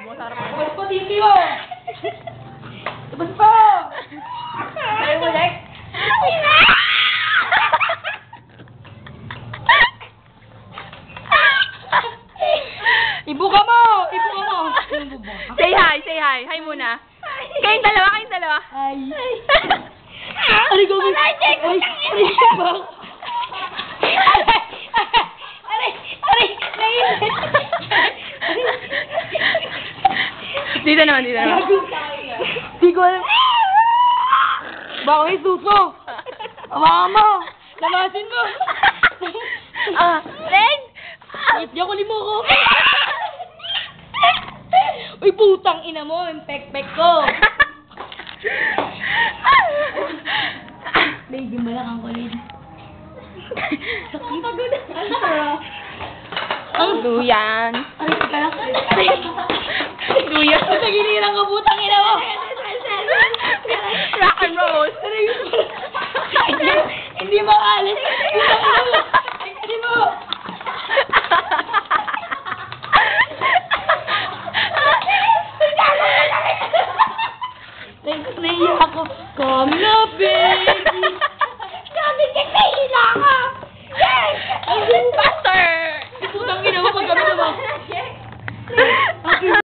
mo. Sarap mo. Tapos po, titi mo! Tapos po! Ayaw mo, Lex? Ibuka mo! Ibuka mo! Say hi, say hi. Hi muna. Kayong dalawa, kayong dalawa. Ay! Aray ko! Aray! Aray! Aray! Aray! Aray! Naiinit! Dito naman, dito naman. Di ko alam. Baka may suso. Hawakan mo. Lamasin mo. Leg! Di ako limo ko. Uy, putang ina mo. Yung pek-pek ko. Baby, malakang ko rin. Sakit. Ang duyan. Aray, ka lang. Aray. Duyan. Sa giliran ka, putang ina mo. Rock and roll. Aray. Hindi makaalis.